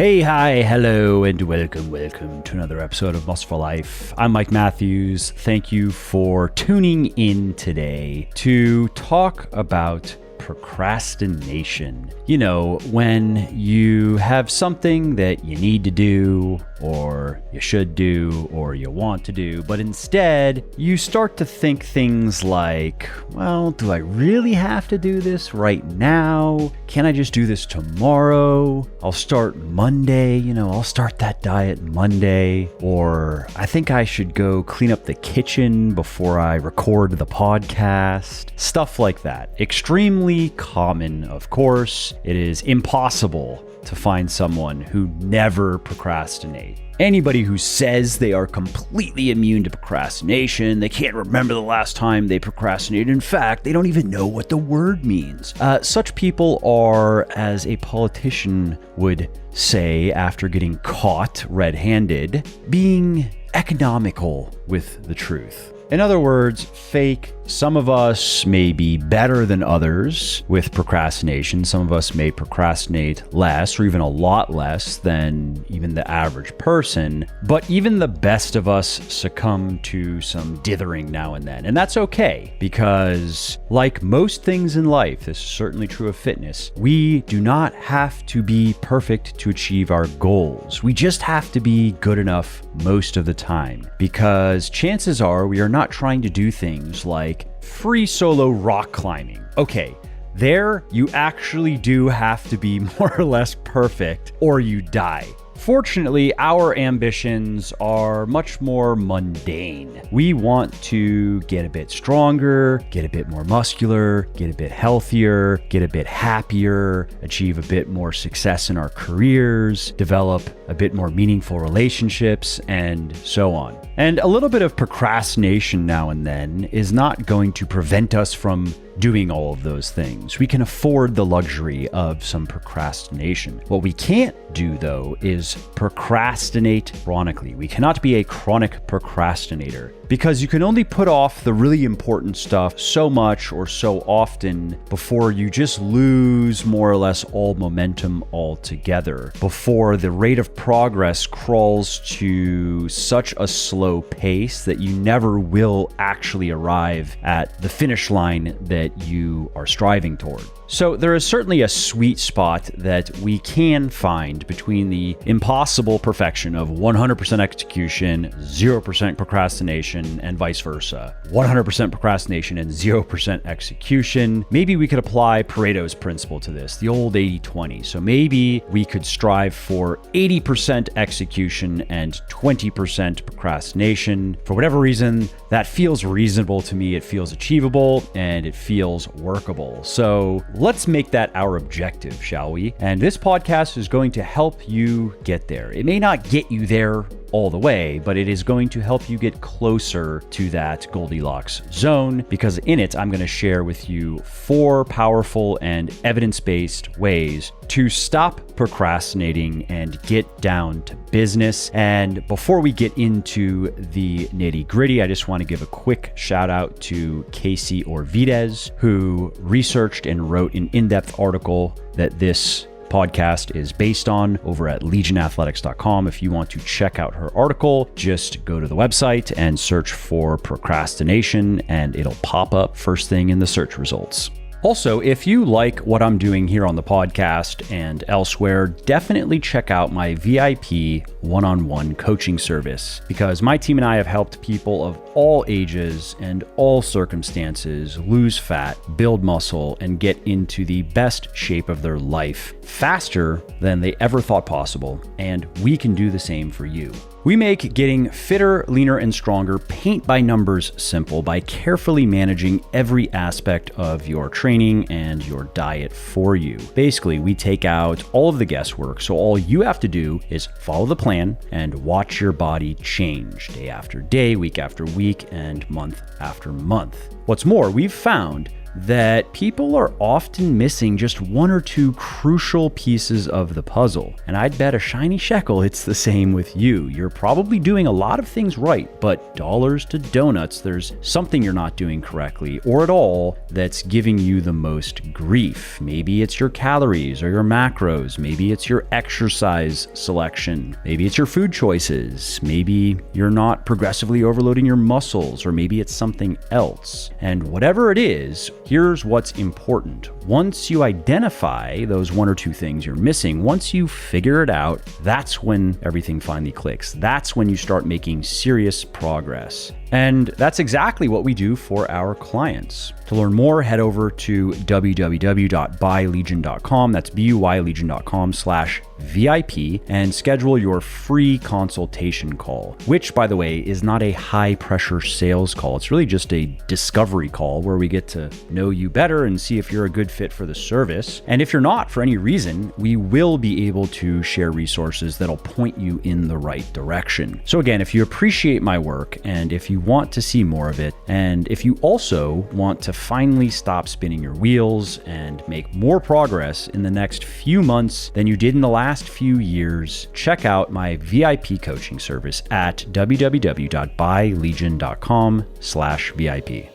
Hey, hi, hello, and welcome to another episode of Muscle for Life. I'm Mike Matthews. Thank you for tuning in today to talk about procrastination. You know, when you have something that you need to do, or you should do, or you want to do, but instead you start to think things like, well, do I really have to do this right now? Can I just do this tomorrow? I'll start Monday, I'll start that diet Monday. Or I think I should go clean up the kitchen before I record the podcast. Stuff like that. Extremely common, of course. It is impossible to find someone who never procrastinates. Anybody who says they are completely immune to procrastination, they can't remember the last time they procrastinated. In fact, they don't even know what the word means. Such people are, as a politician would say after getting caught red-handed, being economical with the truth. In other words, fake. Some of us may be better than others with procrastination. Some of us may procrastinate less or even a lot less than even the average person. But even the best of us succumb to some dithering now and then. And that's okay, because like most things in life, this is certainly true of fitness, we do not have to be perfect to achieve our goals. We just have to be good enough most of the time, because chances are we are not trying to do things like free solo rock climbing. Okay, there you actually do have to be more or less perfect or you die. Fortunately, our ambitions are much more mundane. We want to get a bit stronger, get a bit more muscular, get a bit healthier, get a bit happier, achieve a bit more success in our careers, develop a bit more meaningful relationships, and so on. And a little bit of procrastination now and then is not going to prevent us from doing all of those things. We can afford the luxury of some procrastination. What we can't do, though, is procrastinate chronically. We cannot be a chronic procrastinator, because you can only put off the really important stuff so much or so often before you just lose more or less all momentum altogether, before the rate of progress crawls to such a slow pace that you never will actually arrive at the finish line that you are striving toward. So there is certainly a sweet spot that we can find between the impossible perfection of 100% execution, 0% procrastination, and vice versa. 100% procrastination and 0% execution. Maybe we could apply Pareto's principle to this, the old 80-20. So maybe we could strive for 80% execution and 20% procrastination. For whatever reason, that feels reasonable to me. It feels achievable and it feels workable. So let's make that our objective, shall we? And this podcast is going to help you get there. It may not get you there all the way, but it is going to help you get closer to that Goldilocks zone, because in it, I'm going to share with you 4 powerful and evidence-based ways to stop procrastinating and get down to business. And before we get into the nitty-gritty, I just want to give a quick shout out to Casey Orvides, who researched and wrote an in-depth article that this podcast is based on over at legionathletics.com. If you want to check out her article, just go to the website and search for procrastination, and it'll pop up first thing in the search results. Also, if you like what I'm doing here on the podcast and elsewhere, definitely check out my VIP one-on-one coaching service, because my team and I have helped people of all ages and all circumstances lose fat, build muscle, and get into the best shape of their life faster than they ever thought possible, and we can do the same for you. We make getting fitter, leaner, and stronger paint by numbers simple by carefully managing every aspect of your training and your diet for you. Basically, we take out all of the guesswork, so all you have to do is follow the plan and watch your body change day after day, week after week, and month after month. What's more, we've found that people are often missing just one or two crucial pieces of the puzzle. And I'd bet a shiny shekel it's the same with you. You're probably doing a lot of things right, but dollars to donuts, there's something you're not doing correctly or at all that's giving you the most grief. Maybe it's your calories or your macros. Maybe it's your exercise selection. Maybe it's your food choices. Maybe you're not progressively overloading your muscles, or maybe it's something else. And whatever it is, here's what's important. Once you identify those one or two things you're missing, once you figure it out, that's when everything finally clicks. That's when you start making serious progress. And that's exactly what we do for our clients. To learn more, head over to www.buylegion.com. That's buylegion.com/VIP and schedule your free consultation call, which, by the way, is not a high pressure sales call. It's really just a discovery call where we get to know you better and see if you're a good fit for the service. And if you're not, for any reason, we will be able to share resources that'll point you in the right direction. So again, if you appreciate my work and if you want to see more of it, and if you also want to finally stop spinning your wheels and make more progress in the next few months than you did in the last few years, check out my VIP coaching service at www.buylegion.com/VIP.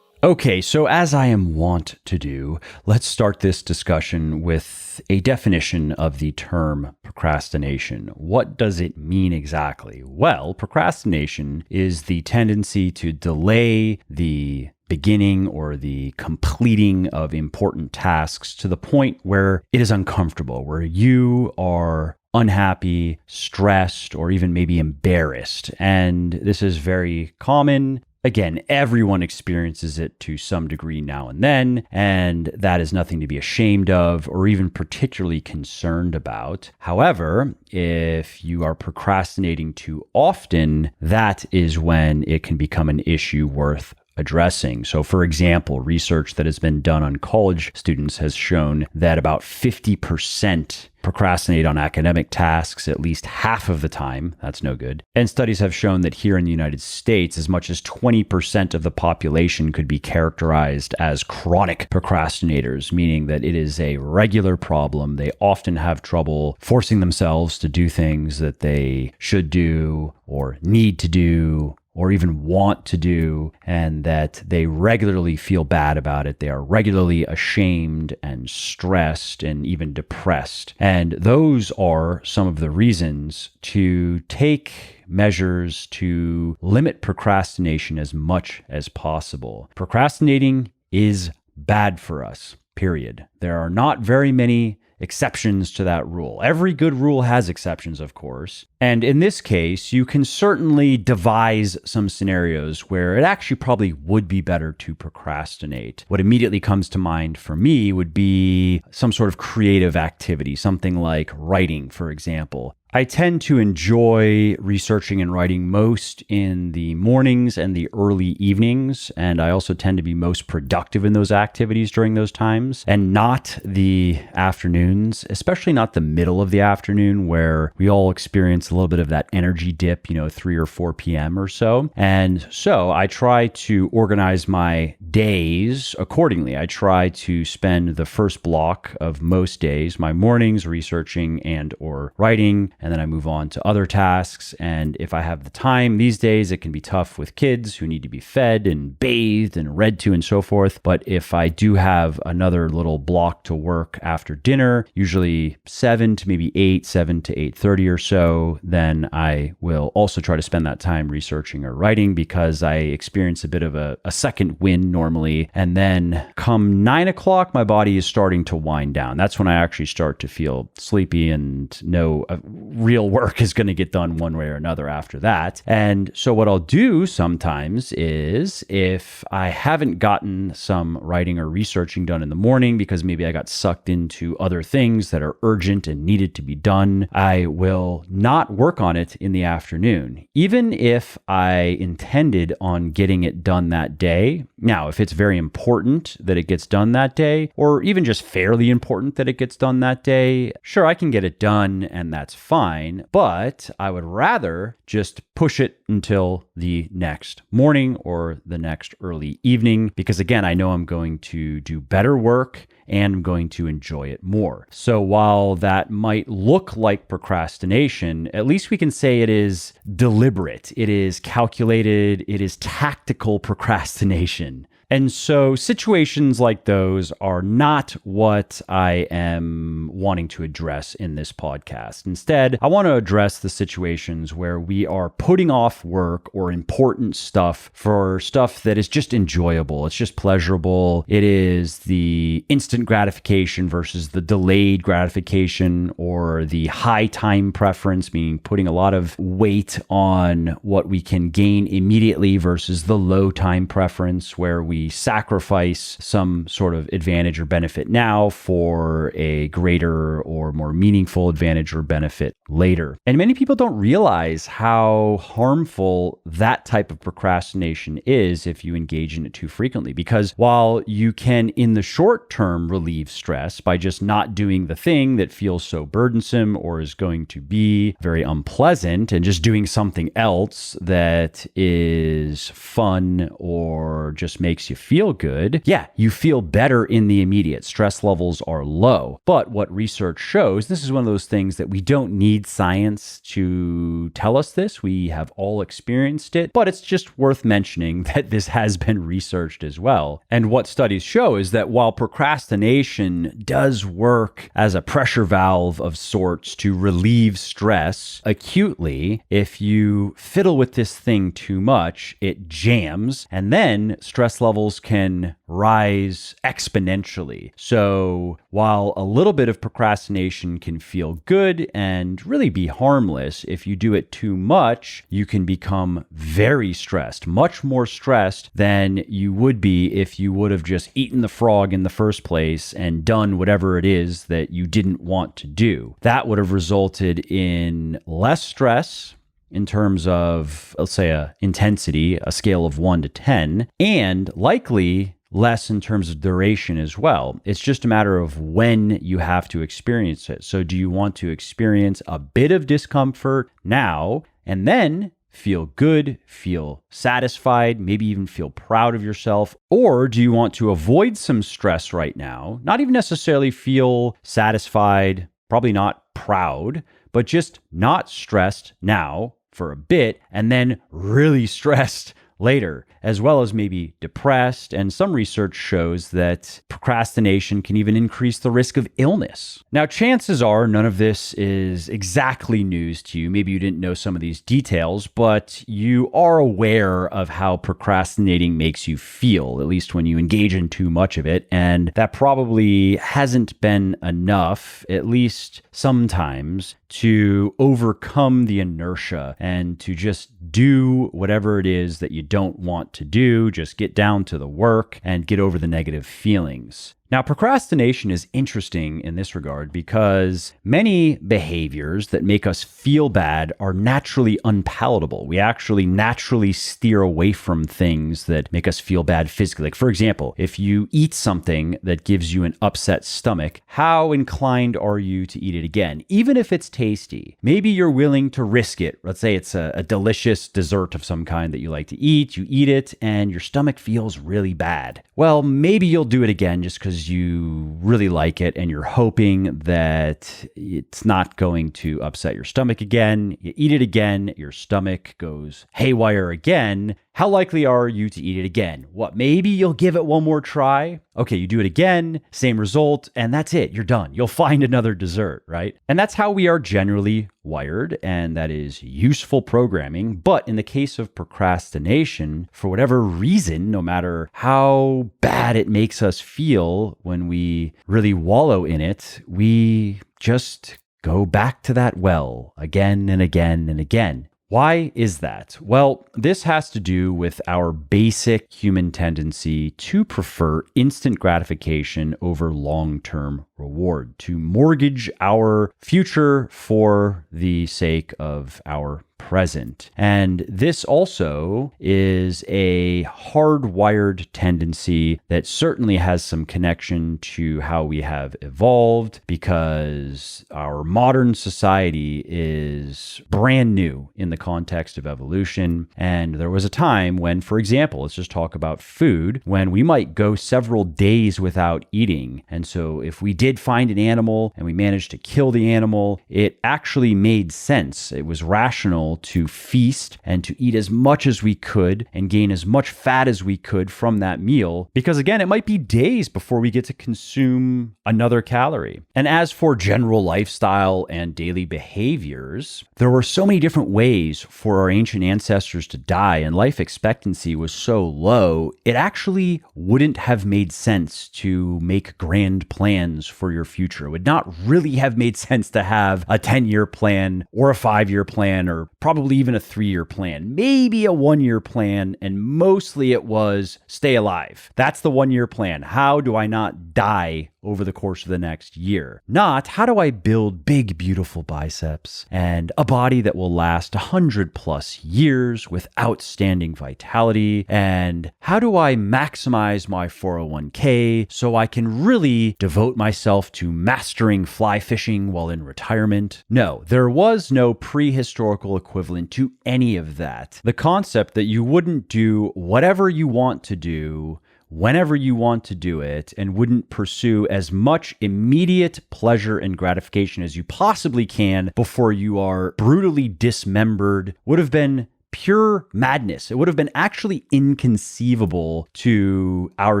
Okay, so as I am wont to do, let's start this discussion with a definition of the term procrastination. What does it mean exactly? Well, procrastination is the tendency to delay the beginning or the completing of important tasks to the point where it is uncomfortable, where you are unhappy, stressed, or even maybe embarrassed. And this is very common. Again, everyone experiences it to some degree now and then, and that is nothing to be ashamed of or even particularly concerned about. However, if you are procrastinating too often, that is when it can become an issue worth addressing. So for example, research that has been done on college students has shown that about 50% procrastinate on academic tasks at least half of the time. That's no good. And studies have shown that here in the United States, as much as 20% of the population could be characterized as chronic procrastinators, meaning that it is a regular problem. They often have trouble forcing themselves to do things that they should do or need to do or even want to do, and that they regularly feel bad about it. They are regularly ashamed and stressed and even depressed. And those are some of the reasons to take measures to limit procrastination as much as possible. Procrastinating is bad for us, period. There are not very many exceptions to that rule. Every good rule has exceptions, of course. And in this case, you can certainly devise some scenarios where it actually probably would be better to procrastinate. What immediately comes to mind for me would be some sort of creative activity, something like writing, for example. I tend to enjoy researching and writing most in the mornings and the early evenings, and I also tend to be most productive in those activities during those times, and not the afternoons, especially not the middle of the afternoon where we all experience a little bit of that energy dip, 3 or 4 p.m. or so. And so I try to organize my days accordingly. I try to spend the first block of most days, my mornings, researching and or writing, and then I move on to other tasks. And if I have the time these days, it can be tough with kids who need to be fed and bathed and read to and so forth. But if I do have another little block to work after dinner, usually 7 to maybe 7 to 8:30 or so, then I will also try to spend that time researching or writing, because I experience a bit of a second wind normally. And then come 9 o'clock, my body is starting to wind down. That's when I actually start to feel sleepy and know real work is going to get done one way or another after that. And so what I'll do sometimes is, if I haven't gotten some writing or researching done in the morning because maybe I got sucked into other things that are urgent and needed to be done, I will not work on it in the afternoon, even if I intended on getting it done that day. Now, if it's very important that it gets done that day, or even just fairly important that it gets done that day, sure, I can get it done and that's fine. fine, but I would rather just push it until the next morning or the next early evening, because again, I know I'm going to do better work and I'm going to enjoy it more. So while that might look like procrastination, at least we can say it is deliberate, it is calculated, it is tactical procrastination. And so situations like those are not what I am wanting to address in this podcast. Instead, I want to address the situations where we are putting off work or important stuff for stuff that is just enjoyable. It's just pleasurable. It is the instant gratification versus the delayed gratification, or the high time preference, meaning putting a lot of weight on what we can gain immediately versus the low time preference, where we sacrifice some sort of advantage or benefit now for a greater or more meaningful advantage or benefit later. And many people don't realize how harmful that type of procrastination is if you engage in it too frequently. Because while you can, in the short term, relieve stress by just not doing the thing that feels so burdensome or is going to be very unpleasant, and just doing something else that is fun or just makes you feel good, yeah, you feel better in the immediate. Stress levels are low. But what research shows, this is one of those things that we don't need science to tell us this. We have all experienced it, but it's just worth mentioning that this has been researched as well. And what studies show is that while procrastination does work as a pressure valve of sorts to relieve stress acutely, if you fiddle with this thing too much, it jams, and then stress levels can rise exponentially. So while a little bit of procrastination can feel good and really be harmless, if you do it too much, you can become very stressed, much more stressed than you would be if you would have just eaten the frog in the first place and done whatever it is that you didn't want to do. That would have resulted in less stress in terms of, let's say, a intensity, a scale of 1 to 10, and likely less in terms of duration as well. It's just a matter of when you have to experience it. So do you want to experience a bit of discomfort now and then feel good, feel satisfied, maybe even feel proud of yourself? Or do you want to avoid some stress right now, not even necessarily feel satisfied, probably not proud, but just not stressed now for a bit, and then really stressed later, as well as maybe depressed? And some research shows that procrastination can even increase the risk of illness. Now, chances are none of this is exactly news to you. Maybe you didn't know some of these details, but you are aware of how procrastinating makes you feel, at least when you engage in too much of it. And that probably hasn't been enough, at least sometimes, to overcome the inertia and to just do whatever it is that you don't want to do. Just get down to the work and get over the negative feelings. Now, procrastination is interesting in this regard because many behaviors that make us feel bad are naturally unpalatable. We actually naturally steer away from things that make us feel bad physically. Like, for example, if you eat something that gives you an upset stomach, how inclined are you to eat it again? Even if it's tasty, maybe you're willing to risk it. Let's say it's a delicious dessert of some kind that you like to eat. You eat it and your stomach feels really bad. Well, maybe you'll do it again just because you really like it and you're hoping that it's not going to upset your stomach again. You eat it again, your stomach goes haywire again. How likely are you to eat it again? What, maybe you'll give it one more try? Okay, you do it again, same result, and that's it. You're done. You'll find another dessert, right? And that's how we are generally wired, and that is useful programming. But in the case of procrastination, for whatever reason, no matter how bad it makes us feel when we really wallow in it, we just go back to that well again and again and again. Why is that? Well, this has to do with our basic human tendency to prefer instant gratification over long-term reward, to mortgage our future for the sake of our present. And this also is a hardwired tendency that certainly has some connection to how we have evolved, because our modern society is brand new in the context of evolution. And there was a time when, for example, let's just talk about food, when we might go several days without eating. And so if we did find an animal and we managed to kill the animal, it actually made sense. It was rational to feast and to eat as much as we could and gain as much fat as we could from that meal, because again, it might be days before we get to consume another calorie. And as for general lifestyle and daily behaviors, there were so many different ways for our ancient ancestors to die, and life expectancy was so low, it actually wouldn't have made sense to make grand plans for your future. It would not really have made sense to have a 10-year plan or a 5-year plan, or probably even a 3-year plan, maybe a 1-year plan. And mostly it was stay alive. That's the 1-year plan. How do I not die over the course of the next year? Not how do I build big, beautiful biceps and a body that will last 100+ years with outstanding vitality, and how do I maximize my 401k so I can really devote myself to mastering fly fishing while in retirement. No, there was no prehistorical equivalent to any of that. The concept that you wouldn't do whatever you want to do whenever you want to do it, and wouldn't pursue as much immediate pleasure and gratification as you possibly can before you are brutally dismembered, would have been pure madness. It would have been actually inconceivable to our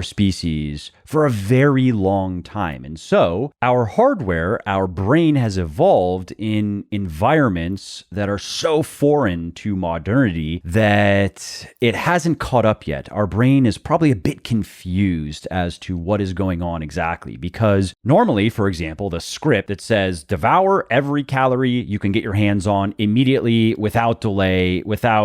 species for a very long time. And so our hardware, our brain, has evolved in environments that are so foreign to modernity that it hasn't caught up yet. Our brain is probably a bit confused as to what is going on exactly, because normally, for example, the script that says devour every calorie you can get your hands on immediately, without delay, without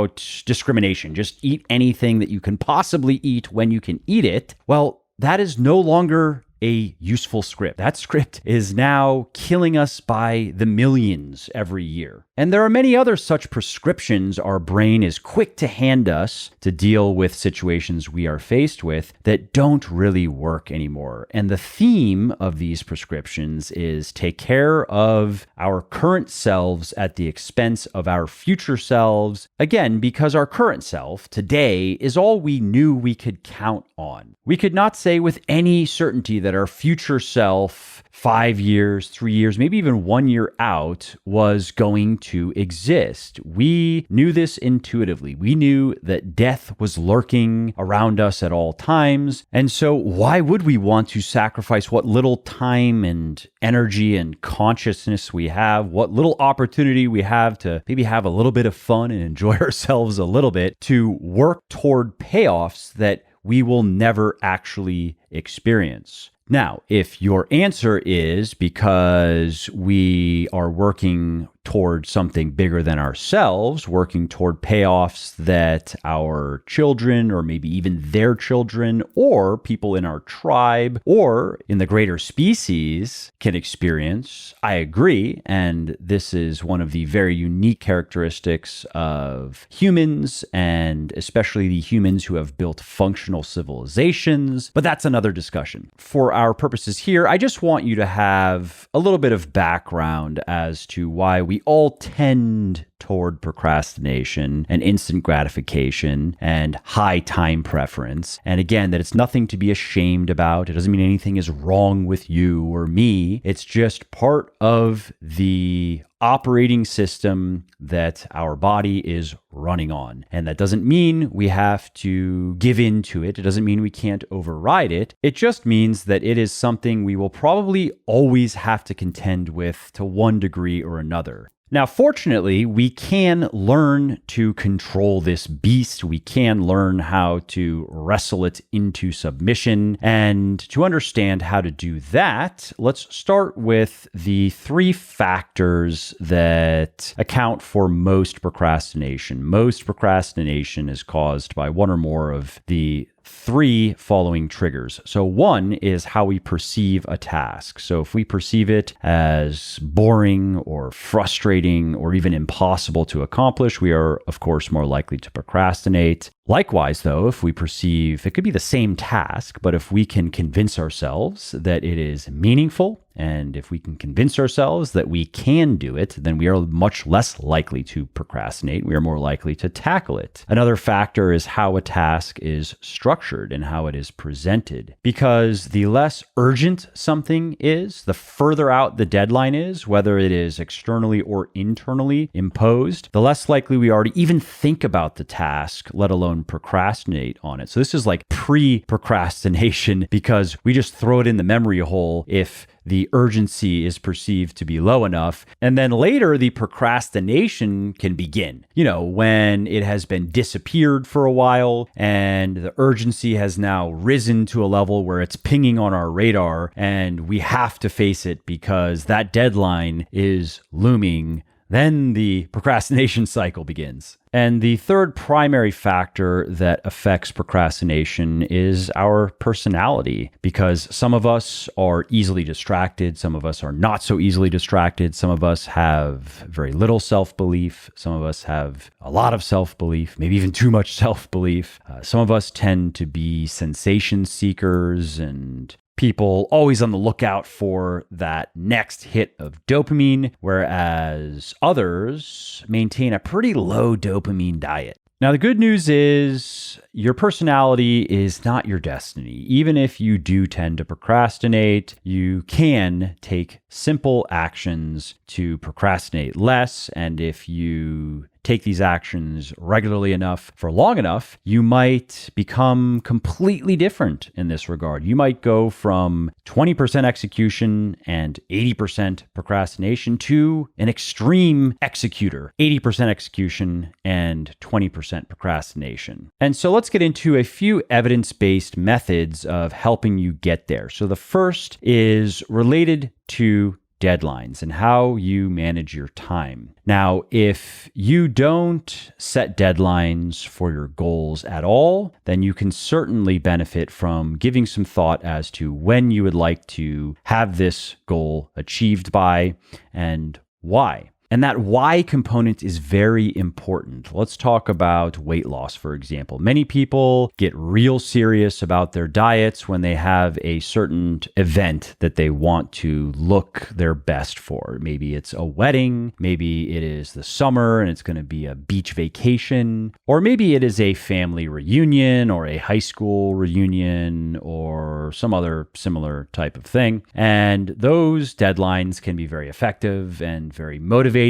discrimination, just eat anything that you can possibly eat when you can eat it. Well, that is no longer a useful script. That script is now killing us by the millions every year. And there are many other such prescriptions our brain is quick to hand us to deal with situations we are faced with that don't really work anymore. And the theme of these prescriptions is take care of our current selves at the expense of our future selves. Again, because our current self today is all we knew we could count on. We could not say with any certainty that our future self, 5 years, 3 years, maybe even 1 year out, was going to exist. We knew this intuitively. We knew that death was lurking around us at all times. And so why would we want to sacrifice what little time and energy and consciousness we have, what little opportunity we have to maybe have a little bit of fun and enjoy ourselves a little bit, to work toward payoffs that we will never actually experience? Now, if your answer is because we are working toward something bigger than ourselves, working toward payoffs that our children, or maybe even their children, or people in our tribe, or in the greater species can experience, I agree. And this is one of the very unique characteristics of humans, and especially the humans who have built functional civilizations. But that's another discussion. For our purposes here, I just want you to have a little bit of background as to why we all tend toward procrastination and instant gratification and high time preference. And again, that it's nothing to be ashamed about. It doesn't mean anything is wrong with you or me. It's just part of the operating system that our body is running on. And that doesn't mean we have to give in to it. It doesn't mean we can't override it. It just means that it is something we will probably always have to contend with to one degree or another. Now, fortunately, we can learn to control this beast. We can learn how to wrestle it into submission. And to understand how to do that, let's start with the 3 factors that account for most procrastination. Most procrastination is caused by one or more of the three following triggers. So one is how we perceive a task. So if we perceive it as boring or frustrating or even impossible to accomplish, we are, of course, more likely to procrastinate. Likewise, though, if we perceive it could be the same task, but if we can convince ourselves that it is meaningful, and if we can convince ourselves that we can do it, then we are much less likely to procrastinate. We are more likely to tackle it. Another factor is how a task is structured and how it is presented. Because the less urgent something is, the further out the deadline is, whether it is externally or internally imposed, the less likely we are to even think about the task, let alone procrastinate on it. So this is like pre-procrastination because we just throw it in the memory hole if the urgency is perceived to be low enough. And then later, the procrastination can begin. When it has been disappeared for a while and the urgency has now risen to a level where it's pinging on our radar and we have to face it because that deadline is looming. Then the procrastination cycle begins. And the third primary factor that affects procrastination is our personality, because some of us are easily distracted. Some of us are not so easily distracted. Some of us have very little self-belief. Some of us have a lot of self-belief, maybe even too much self-belief. Some of us tend to be sensation seekers and people always on the lookout for that next hit of dopamine, whereas others maintain a pretty low dopamine diet. Now, the good news is your personality is not your destiny. Even if you do tend to procrastinate, you can take simple actions to procrastinate less. And if you take these actions regularly enough for long enough, you might become completely different in this regard. You might go from 20% execution and 80% procrastination to an extreme executor, 80% execution and 20% procrastination. And so let's get into a few evidence-based methods of helping you get there. So the first is related to deadlines and how you manage your time. Now, if you don't set deadlines for your goals at all, then you can certainly benefit from giving some thought as to when you would like to have this goal achieved by and why. And that why component is very important. Let's talk about weight loss, for example. Many people get real serious about their diets when they have a certain event that they want to look their best for. Maybe it's a wedding, maybe it is the summer and it's going to be a beach vacation, or maybe it is a family reunion or a high school reunion or some other similar type of thing. And those deadlines can be very effective and very motivating.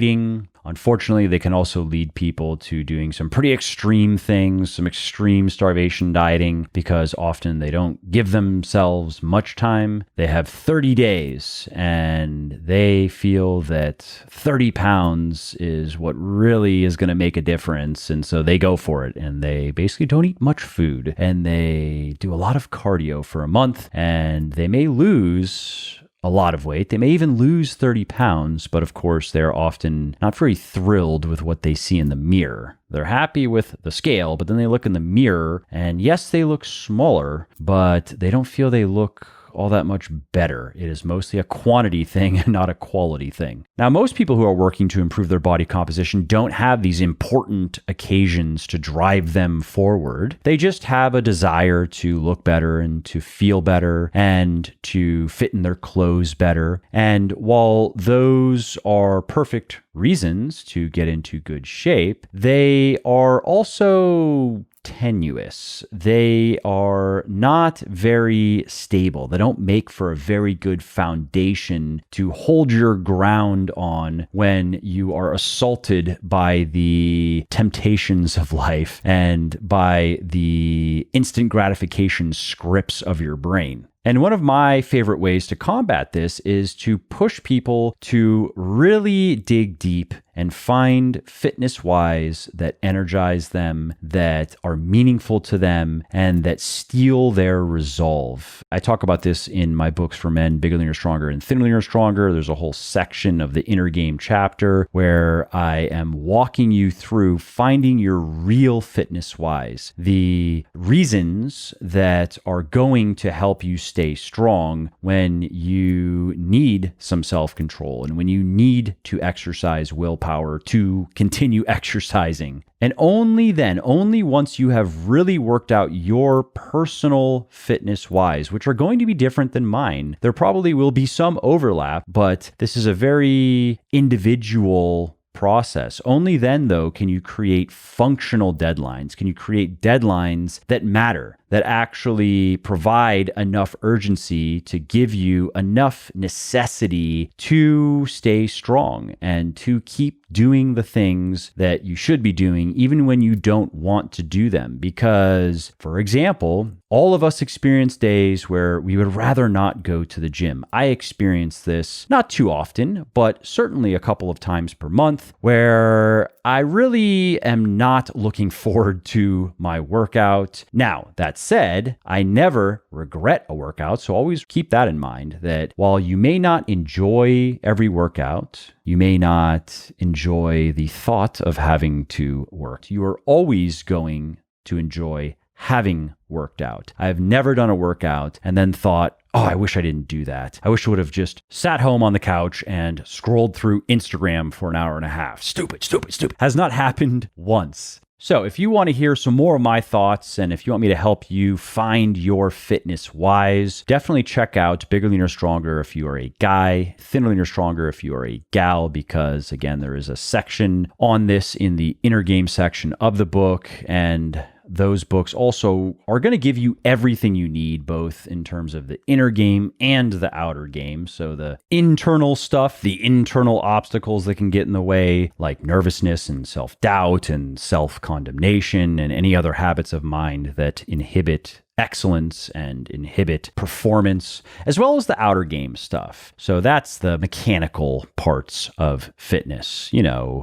Unfortunately, they can also lead people to doing some pretty extreme things, some extreme starvation dieting, because often they don't give themselves much time. They have 30 days and they feel that 30 pounds is what really is going to make a difference. And so they go for it and they basically don't eat much food and they do a lot of cardio for a month and they may lose a lot of weight. They may even lose 30 pounds, but of course, they're often not very thrilled with what they see in the mirror. They're happy with the scale, but then they look in the mirror and yes, they look smaller, but they don't feel they look all that much better. It is mostly a quantity thing and not a quality thing. Now, most people who are working to improve their body composition don't have these important occasions to drive them forward. They just have a desire to look better and to feel better and to fit in their clothes better. And while those are perfect reasons to get into good shape, they are also tenuous. They are not very stable. They don't make for a very good foundation to hold your ground on when you are assaulted by the temptations of life and by the instant gratification scripts of your brain. And one of my favorite ways to combat this is to push people to really dig deep and find fitness whys that energize them, that are meaningful to them, and that steal their resolve. I talk about this in my books for men, Bigger, Leaner, Stronger, and Thinner, Leaner, Stronger. There's a whole section of the inner game chapter where I am walking you through finding your real fitness whys, the reasons that are going to help you stay strong when you need some self-control and when you need to exercise willpower to continue exercising. And only then, only once you have really worked out your personal fitness whys, which are going to be different than mine, there probably will be some overlap, but this is a very individual process. Only then, though, can you create functional deadlines. Can you create deadlines that matter, that actually provide enough urgency to give you enough necessity to stay strong and to keep doing the things that you should be doing, even when you don't want to do them. Because, for example, all of us experience days where we would rather not go to the gym. I experience this not too often, but certainly a couple of times per month, where I really am not looking forward to my workout. Now, that said, I never regret a workout, so always keep that in mind, that while you may not enjoy every workout, you may not enjoy the thought of having to work, you are always going to enjoy having worked out. I've never done a workout and then thought, oh, I wish I didn't do that. I wish I would have just sat home on the couch and scrolled through Instagram for an hour and a half. Stupid. Has not happened once. So if you want to hear some more of my thoughts and if you want me to help you find your fitness whys, definitely check out Bigger, Leaner, Stronger if you are a guy, Thinner, Leaner, Stronger if you are a gal, because again, there is a section on this in the inner game section of the book, and those books also are going to give you everything you need, both in terms of the inner game and the outer game. So the internal stuff, the internal obstacles that can get in the way, like nervousness and self-doubt and self-condemnation and any other habits of mind that inhibit excellence and inhibit performance, as well as the outer game stuff. So that's the mechanical parts of fitness,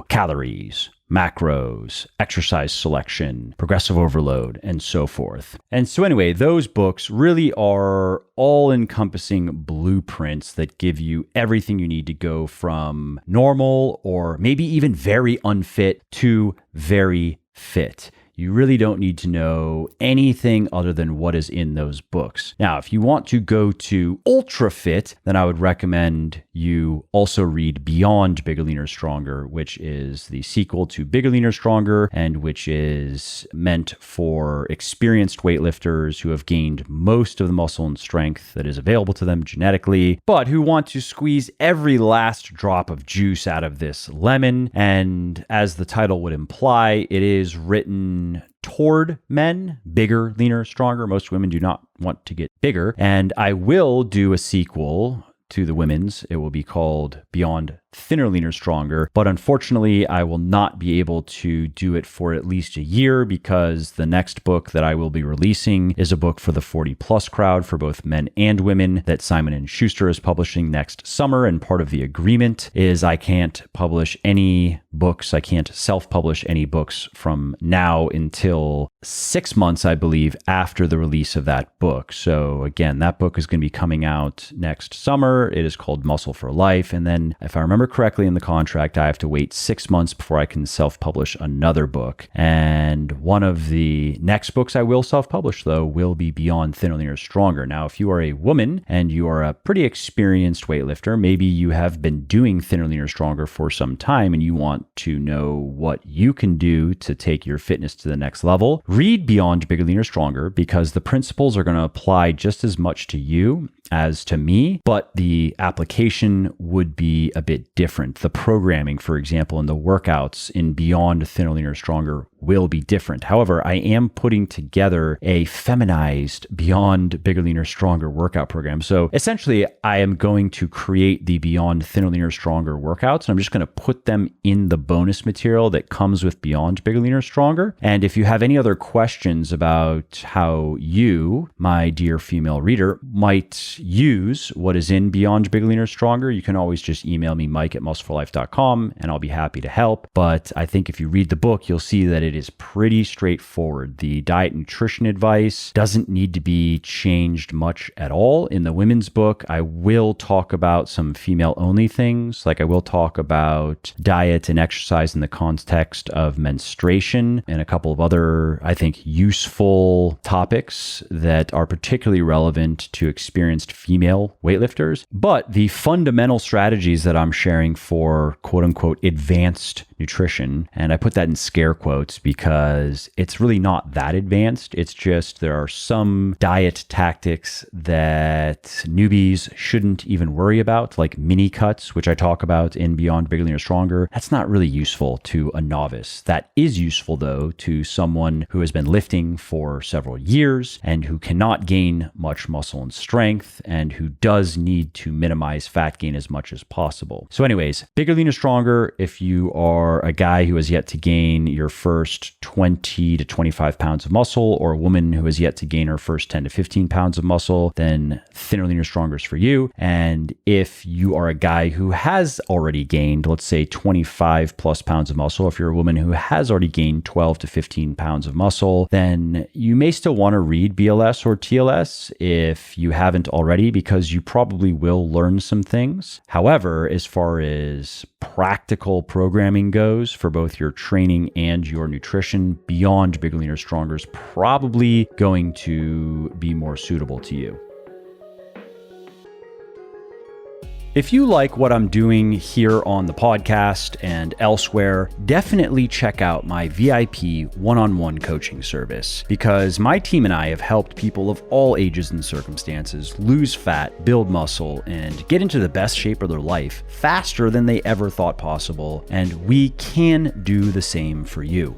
calories, macros, exercise selection, progressive overload, and so forth. And so anyway, those books really are all-encompassing blueprints that give you everything you need to go from normal or maybe even very unfit to very fit. You really don't need to know anything other than what is in those books. Now, if you want to go to ultra fit, then I would recommend you also read Beyond Bigger, Leaner, Stronger, which is the sequel to Bigger, Leaner, Stronger, and which is meant for experienced weightlifters who have gained most of the muscle and strength that is available to them genetically, but who want to squeeze every last drop of juice out of this lemon. And as the title would imply, it is written toward men, bigger, leaner, stronger. Most women do not want to get bigger. And I will do a sequel to the women's. It will be called Beyond Thinner, Leaner, Stronger. But unfortunately, I will not be able to do it for at least a year because the next book that I will be releasing is a book for the 40 plus crowd for both men and women that Simon & Schuster is publishing next summer. And part of the agreement is I can't publish any books. I can't self-publish any books from now until 6 months, I believe, after the release of that book. So again, that book is going to be coming out next summer. It is called Muscle for Life. And then if I remember correctly in the contract, I have to wait 6 months before I can self-publish another book. And one of the next books I will self-publish, though, will be Beyond Thinner, Leaner, Stronger. Now, if you are a woman and you are a pretty experienced weightlifter, maybe you have been doing Thinner, Leaner, Stronger for some time and you want to know what you can do to take your fitness to the next level, read Beyond Bigger, Leaner, Stronger, because the principles are going to apply just as much to you as to me, but the application would be a bit different. The programming, for example, and the workouts in Beyond Thinner, Leaner, Stronger will be different. However, I am putting together a feminized Beyond Bigger, Leaner, Stronger workout program. So essentially, I am going to create the Beyond Thinner, Leaner, Stronger workouts, and I'm just going to put them in the bonus material that comes with Beyond Bigger, Leaner, Stronger. And if you have any other questions about how you, my dear female reader, might use what is in Beyond Bigger, Leaner, Stronger, you can always just email me, mike@muscleforlife.com, and I'll be happy to help. But I think if you read the book, you'll see that it is pretty straightforward. The diet and nutrition advice doesn't need to be changed much at all. In the women's book, I will talk about some female-only things, like I will talk about diet and exercise in the context of menstruation and a couple of other, I think, useful topics that are particularly relevant to experienced female weightlifters. But the fundamental strategies that I'm sharing for quote-unquote advanced nutrition, and I put that in scare quotes because it's really not that advanced. It's just there are some diet tactics that newbies shouldn't even worry about, like mini cuts, which I talk about in Beyond Bigger, Leaner, Stronger. That's not really useful to a novice. That is useful, though, to someone who has been lifting for several years and who cannot gain much muscle and strength and who does need to minimize fat gain as much as possible. So anyways, Bigger, Leaner, Stronger, if you are a guy who has yet to gain your first 20 to 25 pounds of muscle, or a woman who has yet to gain her first 10 to 15 pounds of muscle, then Thinner, Leaner, Stronger is for you. And if you are a guy who has already gained, let's say 25 plus pounds of muscle, if you're a woman who has already gained 12 to 15 pounds of muscle, then you may still want to read BLS or TLS if you haven't already, because you probably will learn some things. However, as far as practical programming goes for both your training and your nutrition, Beyond Bigger, Leaner, Stronger is probably going to be more suitable to you. If you like what I'm doing here on the podcast and elsewhere, definitely check out my VIP one-on-one coaching service, because my team and I have helped people of all ages and circumstances lose fat, build muscle, and get into the best shape of their life faster than they ever thought possible, and we can do the same for you.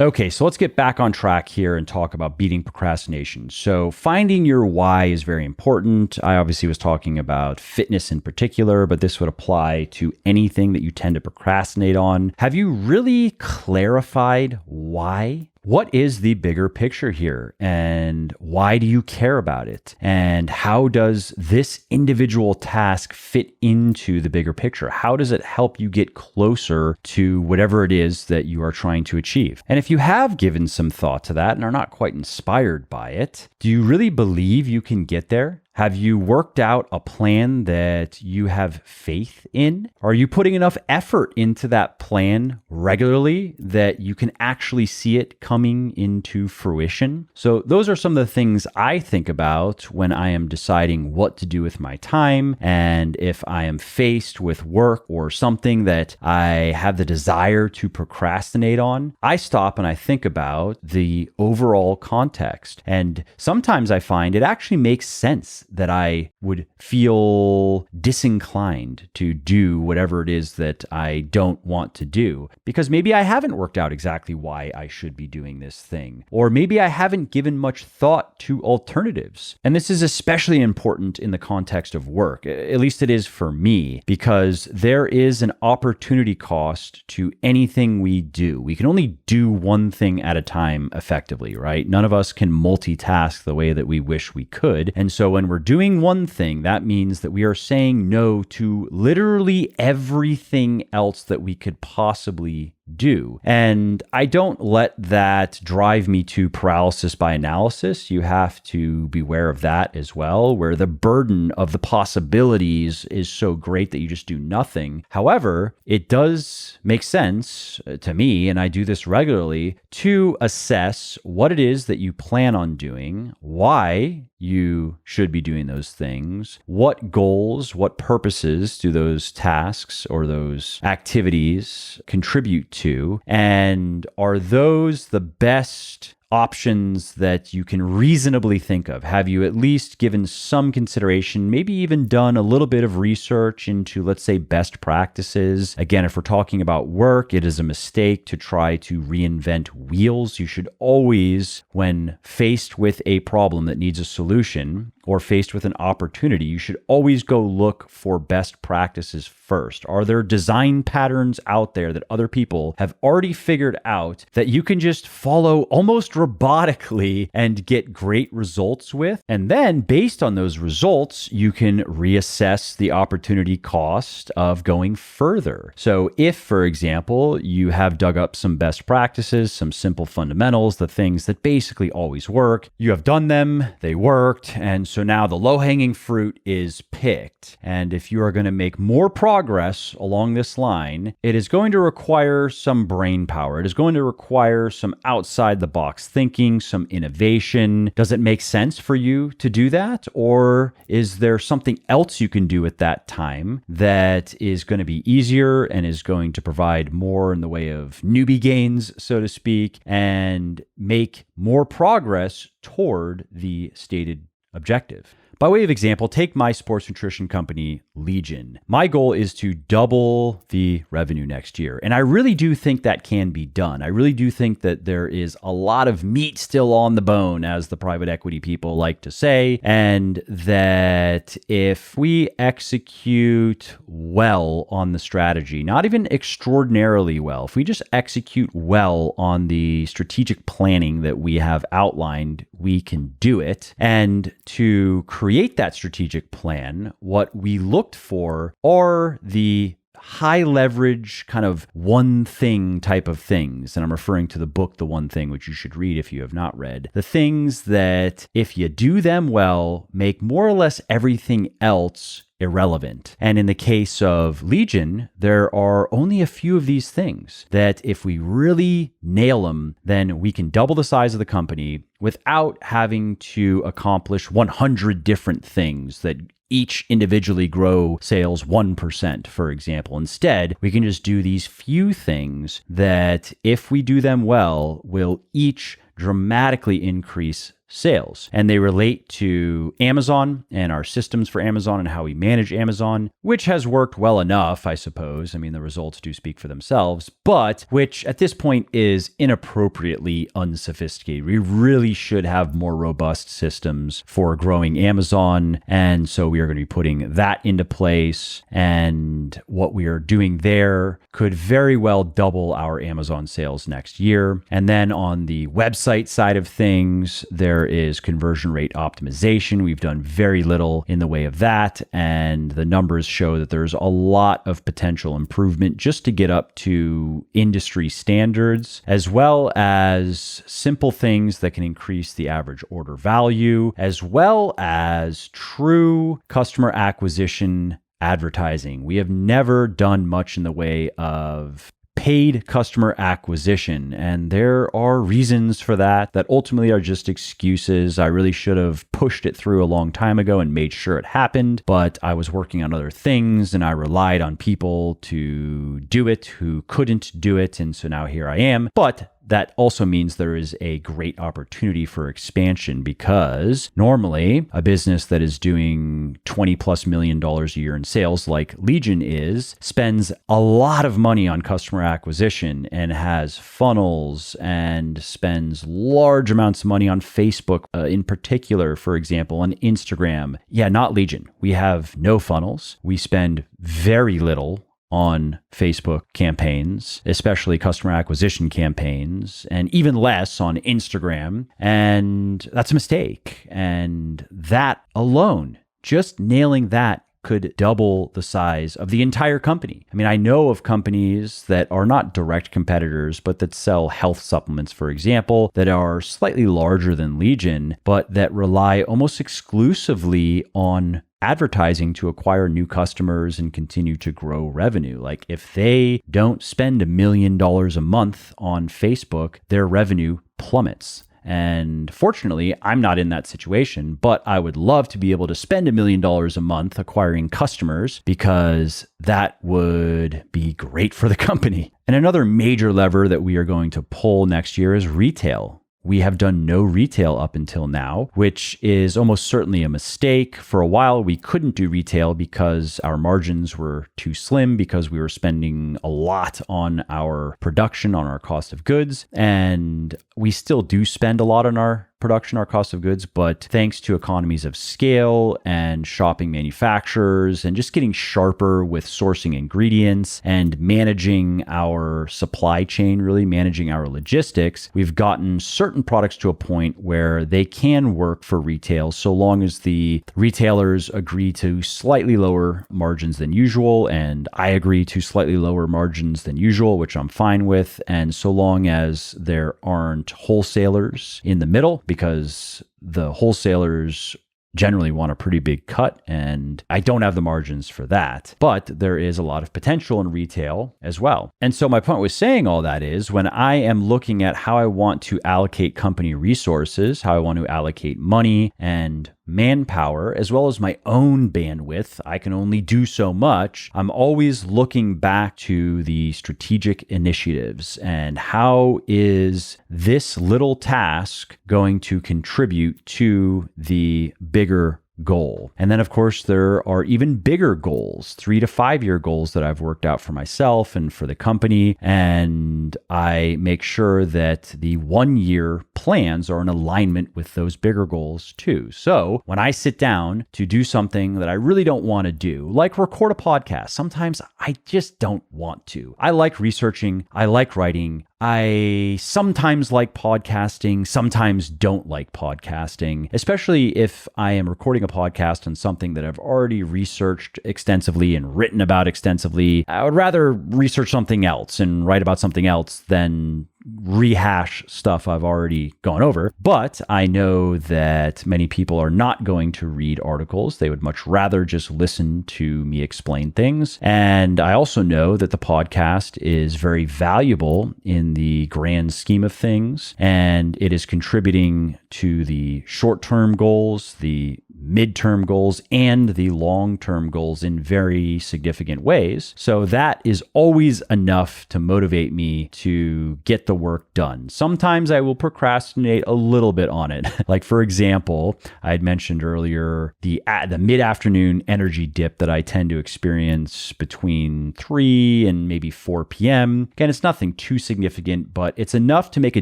Okay, so let's get back on track here and talk about beating procrastination. So finding your why is very important. I obviously was talking about fitness in particular, but this would apply to anything that you tend to procrastinate on. Have you really clarified why? What is the bigger picture here, and why do you care about it? And how does this individual task fit into the bigger picture? How does it help you get closer to whatever it is that you are trying to achieve? And if you have given some thought to that and are not quite inspired by it, do you really believe you can get there? Have you worked out a plan that you have faith in? Are you putting enough effort into that plan regularly that you can actually see it coming into fruition? So those are some of the things I think about when I am deciding what to do with my time. And if I am faced with work or something that I have the desire to procrastinate on, I stop and I think about the overall context. And sometimes I find it actually makes sense that I would feel disinclined to do whatever it is that I don't want to do, because maybe I haven't worked out exactly why I should be doing this thing, or maybe I haven't given much thought to alternatives. And this is especially important in the context of work, at least it is for me, because there is an opportunity cost to anything we do. We can only do one thing at a time effectively, right? None of us can multitask the way that we wish we could. And so when we're doing one thing, that means that we are saying no to literally everything else that we could possibly do. And I don't let that drive me to paralysis by analysis. You have to beware of that as well, where the burden of the possibilities is so great that you just do nothing. However, it does make sense to me, and I do this regularly, to assess what it is that you plan on doing, why you should be doing those things, what goals, what purposes do those tasks or those activities contribute to, and are those the best options that you can reasonably think of? Have you at least given some consideration, maybe even done a little bit of research into, let's say, best practices? Again, if we're talking about work, it is a mistake to try to reinvent wheels. You should always, when faced with a problem that needs a solution or faced with an opportunity, you should always go look for best practices first. Are there design patterns out there that other people have already figured out that you can just follow almost robotically and get great results with? And then based on those results, you can reassess the opportunity cost of going further. So if, for example, you have dug up some best practices, some simple fundamentals, the things that basically always work, you have done them, they worked, and so now the low-hanging fruit is picked. And if you are going to make more progress along this line, it is going to require some brain power. It is going to require some outside-the-box thinking, some innovation. Does it make sense for you to do that? Or is there something else you can do at that time that is going to be easier and is going to provide more in the way of newbie gains, so to speak, and make more progress toward the stated objective? By way of example, take my sports nutrition company, Legion. My goal is to double the revenue next year. And I really do think that can be done. I really do think that there is a lot of meat still on the bone, as the private equity people like to say, and that if we execute well on the strategy, not even extraordinarily well, if we just execute well on the strategic planning that we have outlined, we can do it. And to create that strategic plan, what we looked for are the high leverage kind of one thing type of things. And I'm referring to the book, The One Thing, which you should read if you have not read. The things that, if you do them well, make more or less everything else irrelevant. And in the case of Legion, there are only a few of these things that if we really nail them, then we can double the size of the company without having to accomplish 100 different things that each individually grow sales 1%, for example. Instead, we can just do these few things that, if we do them well, will each dramatically increase sales. And they relate to Amazon and our systems for Amazon and how we manage Amazon, which has worked well enough, I suppose. I mean, the results do speak for themselves, but which at this point is inappropriately unsophisticated. We really should have more robust systems for growing Amazon. And so we are going to be putting that into place. And what we are doing there could very well double our Amazon sales next year. And then on the website side of things, there is conversion rate optimization. We've done very little in the way of that, and the numbers show that there's a lot of potential improvement just to get up to industry standards, as well as simple things that can increase the average order value, as well as true customer acquisition advertising. We have never done much in the way of paid customer acquisition. And there are reasons for that ultimately are just excuses. I really should have pushed it through a long time ago and made sure it happened, but I was working on other things and I relied on people to do it who couldn't do it. And so now here I am. But that also means there is a great opportunity for expansion, because normally a business that is doing $20+ million a year in sales, like Legion is, spends a lot of money on customer acquisition and has funnels and spends large amounts of money on Facebook, in particular, for example, on Instagram. Yeah, not Legion. We have no funnels. We spend very little on Facebook campaigns, especially customer acquisition campaigns, and even less on Instagram. And that's a mistake. And that alone, just nailing that, could double the size of the entire company. I mean, I know of companies that are not direct competitors, but that sell health supplements, for example, that are slightly larger than Legion, but that rely almost exclusively on advertising to acquire new customers and continue to grow revenue. Like, if they don't spend $1 million a month on Facebook, their revenue plummets. And fortunately, I'm not in that situation, but I would love to be able to spend $1 million a month acquiring customers, because that would be great for the company. And another major lever that we are going to pull next year is retail. we have done no retail up until now, which is almost certainly a mistake. For a while, we couldn't do retail because our margins were too slim, because we were spending a lot on our production, on our cost of goods. And we still do spend a lot on our production, our cost of goods, but thanks to economies of scale and shopping manufacturers and just getting sharper with sourcing ingredients and managing our supply chain, really managing our logistics, we've gotten certain products to a point where they can work for retail so long as the retailers agree to slightly lower margins than usual, and I agree to slightly lower margins than usual, which I'm fine with, and so long as there aren't wholesalers in the middle, because the wholesalers generally want a pretty big cut, and I don't have the margins for that. But there is a lot of potential in retail as well. And so my point with saying all that is, when I am looking at how I want to allocate company resources, how I want to allocate money and manpower, as well as my own bandwidth, I can only do so much. I'm always looking back to the strategic initiatives and how is this little task going to contribute to the bigger goal. And then, of course, there are even bigger goals, 3 to 5 year goals that I've worked out for myself and for the company. And I make sure that the 1 year plans are in alignment with those bigger goals too. So when I sit down to do something that I really don't want to do, like record a podcast, sometimes I just don't want to. I like researching. I like writing. I sometimes like podcasting, sometimes don't like podcasting, especially if I am recording a podcast on something that I've already researched extensively and written about extensively. I would rather research something else and write about something else than rehash stuff I've already gone over. But I know that many people are not going to read articles. They would much rather just listen to me explain things. And I also know that the podcast is very valuable in the grand scheme of things, and it is contributing to the short-term goals, the midterm goals, and the long-term goals in very significant ways. So that is always enough to motivate me to get the work done. Sometimes I will procrastinate a little bit on it. Like, for example, I had mentioned earlier the mid-afternoon energy dip that I tend to experience between 3 and maybe 4 p.m. Again, it's nothing too significant, but it's enough to make a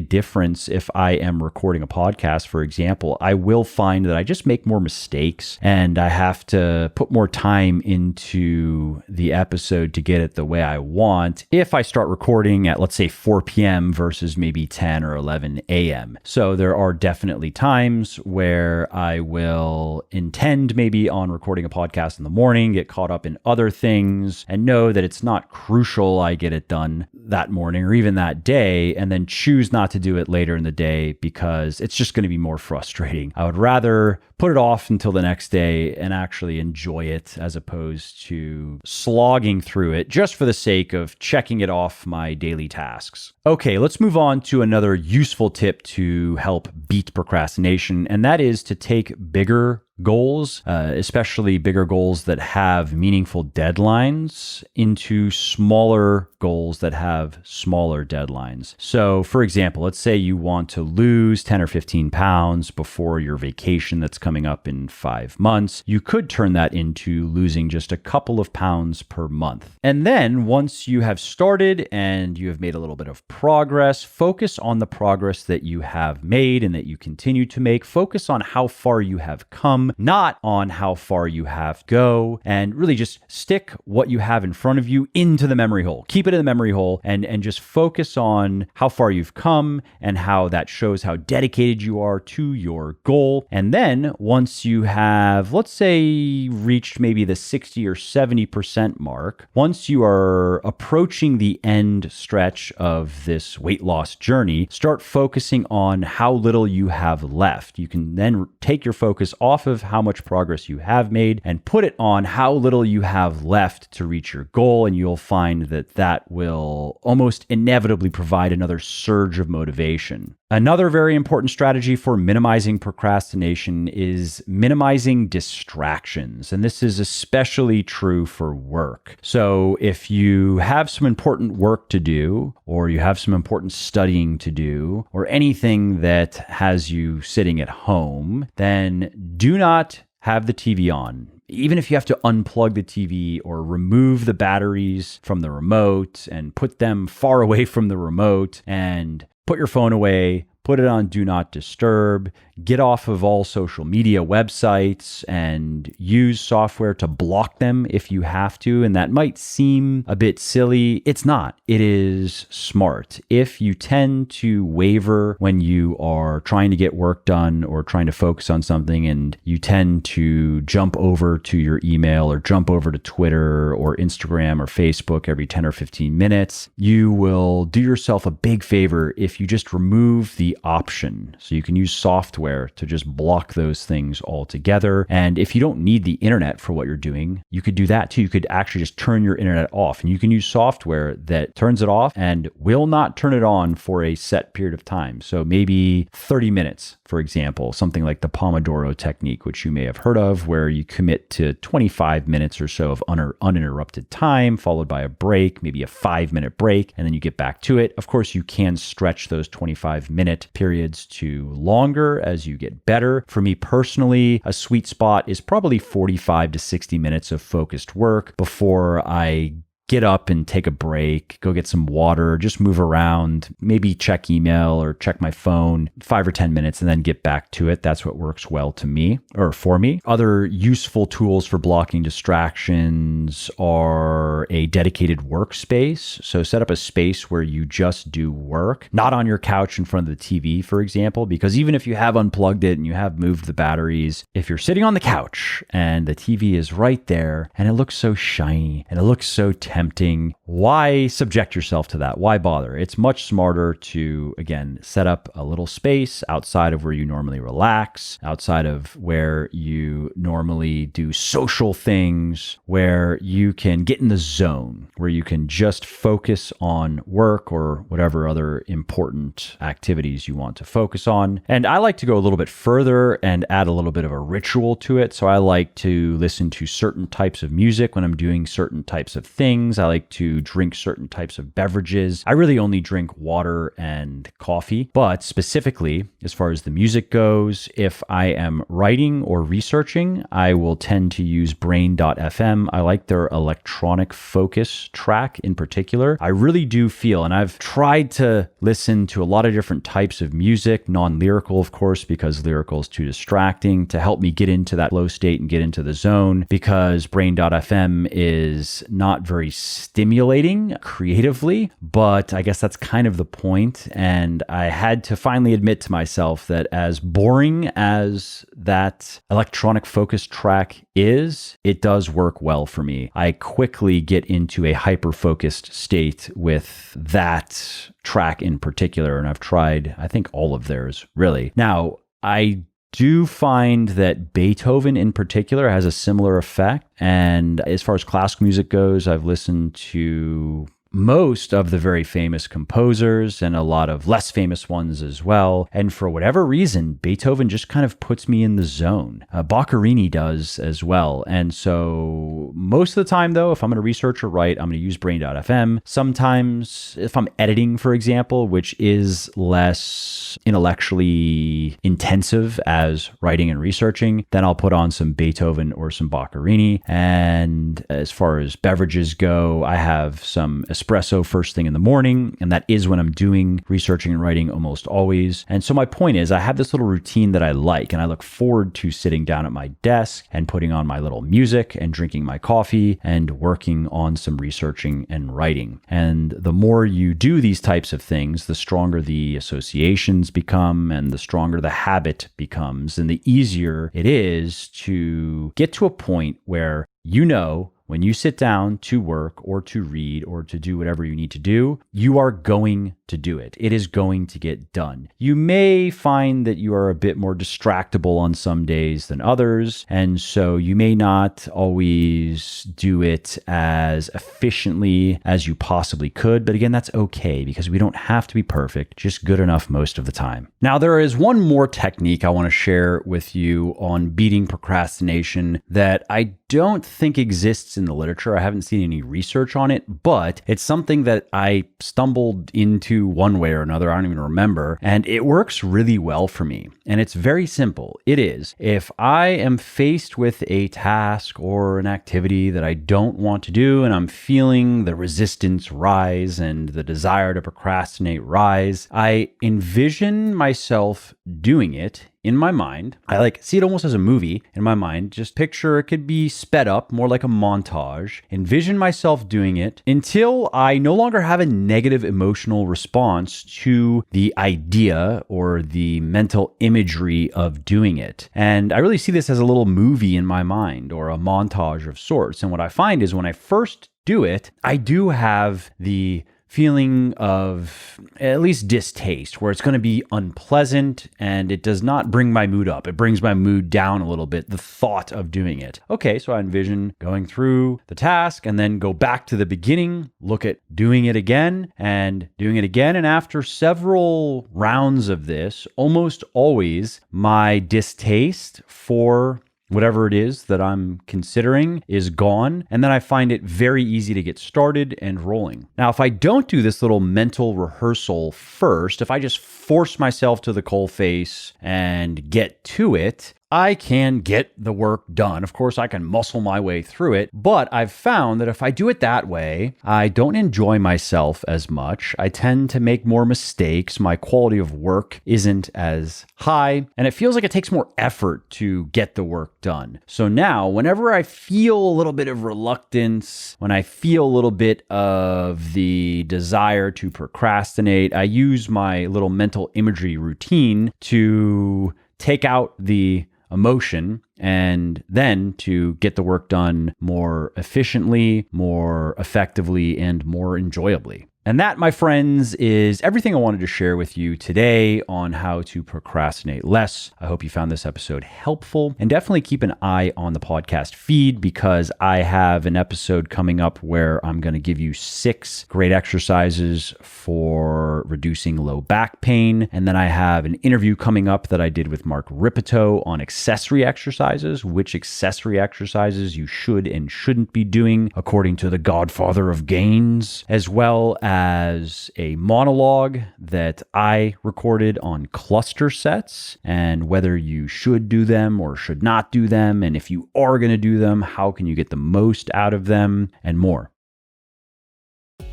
difference. If I am recording a podcast, for example, I will find that I just make more mistakes and I have to put more time into the episode to get it the way I want if I start recording at, let's say, 4 p.m. versus maybe 10 or 11 a.m. So there are definitely times where I will intend maybe on recording a podcast in the morning, get caught up in other things, and know that it's not crucial I get it done that morning or even that day, and then choose not to do it later in the day because it's just going to be more frustrating. I would rather put it off until the next day and actually enjoy it, as opposed to slogging through it just for the sake of checking it off my daily tasks. Okay, let's move on to another useful tip to help beat procrastination, and that is to take bigger goals, especially bigger goals that have meaningful deadlines, into smaller goals that have smaller deadlines. So, for example, let's say you want to lose 10 or 15 pounds before your vacation that's coming up in 5 months. You could turn that into losing just a couple of pounds per month. And then once you have started and you have made a little bit of progress, focus on the progress that you have made and that you continue to make. Focus on how far you have come, not on how far you have to go, and really just stick what you have in front of you into the memory hole. Keep it in the memory hole and just focus on how far you've come and how that shows how dedicated you are to your goal. And then once you have, let's say, reached maybe the 60 or 70% mark, once you are approaching the end stretch of this weight loss journey, start focusing on how little you have left. You can then take your focus off of of how much progress you have made and put it on how little you have left to reach your goal. And you'll find that that will almost inevitably provide another surge of motivation. Another very important strategy for minimizing procrastination is minimizing distractions. And this is especially true for work. So if you have some important work to do, or you have some important studying to do, or anything that has you sitting at home, then do not have the TV on. Even if you have to unplug the TV or remove the batteries from the remote and put them far away from the remote and put your phone away, put it on Do Not Disturb, get off of all social media websites and use software to block them if you have to. And that might seem a bit silly. It's not. It is smart. If you tend to waver when you are trying to get work done or trying to focus on something, and you tend to jump over to your email or jump over to Twitter or Instagram or Facebook every 10 or 15 minutes, you will do yourself a big favor if you just remove the option. So you can use software to just block those things altogether. And if you don't need the internet for what you're doing, you could do that too. You could actually just turn your internet off, and you can use software that turns it off and will not turn it on for a set period of time. So maybe 30 minutes, for example, something like the Pomodoro technique, which you may have heard of, where you commit to 25 minutes or so of uninterrupted time, followed by a break, maybe a 5-minute break, and then you get back to it. Of course, you can stretch those 25-minute periods to longer as you get better. For me personally, a sweet spot is probably 45 to 60 minutes of focused work before I get up and take a break, go get some water, just move around, maybe check email or check my phone, 5 or 10 minutes, and then get back to it. That's what works well to me or for me. Other useful tools for blocking distractions are a dedicated workspace. So set up a space where you just do work, not on your couch in front of the TV, for example, because even if you have unplugged it and you have moved the batteries, if you're sitting on the couch and the TV is right there and it looks so shiny and it looks so tempting, why subject yourself to that? Why bother? It's much smarter to, again, set up a little space outside of where you normally relax, outside of where you normally do social things, where you can get in the zone, where you can just focus on work or whatever other important activities you want to focus on. And I like to go a little bit further and add a little bit of a ritual to it. So I like to listen to certain types of music when I'm doing certain types of things. I like to drink certain types of beverages. I really only drink water and coffee, but specifically, as far as the music goes, if I am writing or researching, I will tend to use brain.fm. I like their electronic focus track in particular. I really do feel, and I've tried to listen to a lot of different types of music, non-lyrical, of course, because lyrical is too distracting, to help me get into that flow state and get into the zone, because brain.fm is not very stimulating creatively, but I guess that's kind of the point. And I had to finally admit to myself that as boring as that electronic focus track is, it does work well for me. I quickly get into a hyper-focused state with that track in particular, and I've tried, I think, all of theirs, really. Now, I do find that Beethoven in particular has a similar effect. And as far as classical music goes, I've listened to most of the very famous composers and a lot of less famous ones as well. And for whatever reason, Beethoven just kind of puts me in the zone. Boccherini does as well. And so most of the time, though, if I'm going to research or write, I'm going to use brain.fm. Sometimes if I'm editing, for example, which is less intellectually intensive as writing and researching, then I'll put on some Beethoven or some Boccherini. And as far as beverages go, I have some espresso first thing in the morning, and that is when I'm doing researching and writing almost always. And so my point is, I have this little routine that I like, and I look forward to sitting down at my desk and putting on my little music and drinking my coffee and working on some researching and writing. And the more you do these types of things, the stronger the associations become and the stronger the habit becomes, and the easier it is to get to a point where you know when you sit down to work or to read or to do whatever you need to do, you are going to do it. It is going to get done. You may find that you are a bit more distractible on some days than others, and so you may not always do it as efficiently as you possibly could. But again, that's okay because we don't have to be perfect, just good enough most of the time. Now, there is one more technique I want to share with you on beating procrastination that I don't think exists in the literature. I haven't seen any research on it, but it's something that I stumbled into one way or another. I don't even remember. And it works really well for me. And it's very simple. It is, if I am faced with a task or an activity that I don't want to do, and I'm feeling the resistance rise and the desire to procrastinate rise, I envision myself doing it in my mind. I see it almost as a movie in my mind. Just picture it could be sped up, more like a montage. Envision myself doing it until I no longer have a negative emotional response to the idea or the mental imagery of doing it. And I really see this as a little movie in my mind or a montage of sorts. And what I find is when I first do it, I do have the feeling of at least distaste, where it's going to be unpleasant and it does not bring my mood up. It brings my mood down a little bit, the thought of doing it. Okay, so I envision going through the task and then go back to the beginning, look at doing it again and doing it again. And after several rounds of this, almost always my distaste for whatever it is that I'm considering is gone. And then I find it very easy to get started and rolling. Now, if I don't do this little mental rehearsal first, if I just force myself to the coalface and get to it, I can get the work done. Of course, I can muscle my way through it, but I've found that if I do it that way, I don't enjoy myself as much. I tend to make more mistakes. My quality of work isn't as high, and it feels like it takes more effort to get the work done. So now, whenever I feel a little bit of reluctance, when I feel a little bit of the desire to procrastinate, I use my little mental imagery routine to take out the emotion and then to get the work done more efficiently, more effectively, and more enjoyably. And that, my friends, is everything I wanted to share with you today on how to procrastinate less. I hope you found this episode helpful, and definitely keep an eye on the podcast feed because I have an episode coming up where I'm going to give you 6 great exercises for reducing low back pain. And then I have an interview coming up that I did with Mark Ripito on accessory exercises, which accessory exercises you should and shouldn't be doing according to the godfather of gains, as well as a monologue that I recorded on cluster sets and whether you should do them or should not do them. And if you are going to do them, how can you get the most out of them, and more.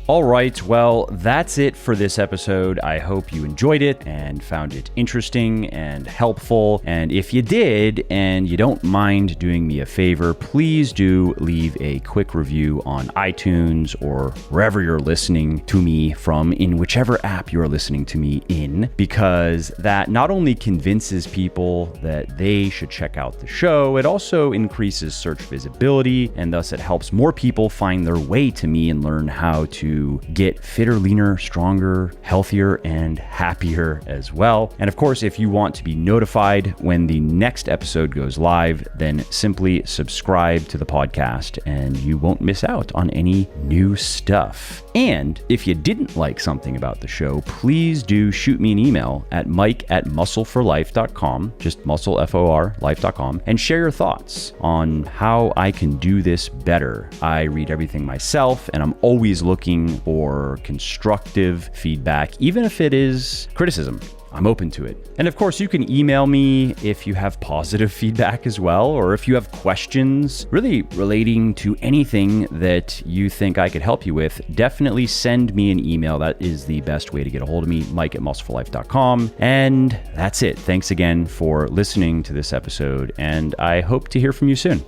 All right, well, that's it for this episode. I hope you enjoyed it and found it interesting and helpful. And if you did, and you don't mind doing me a favor, please do leave a quick review on iTunes or wherever you're listening to me from, in whichever app you're listening to me in, because that not only convinces people that they should check out the show, it also increases search visibility, and thus it helps more people find their way to me and learn how to get fitter, leaner, stronger, healthier, and happier as well. And of course, if you want to be notified when the next episode goes live, then simply subscribe to the podcast and you won't miss out on any new stuff. And if you didn't like something about the show, please do shoot me an email at mike@muscleforlife.com, just muscle, F-O-R, life.com, and share your thoughts on how I can do this better. I read everything myself, and I'm always looking for constructive feedback, even if it is criticism. I'm open to it. And of course, you can email me if you have positive feedback as well, or if you have questions really relating to anything that you think I could help you with, definitely send me an email. That is the best way to get a hold of me, mike@muscleforlife.com. And that's it. Thanks again for listening to this episode, and I hope to hear from you soon.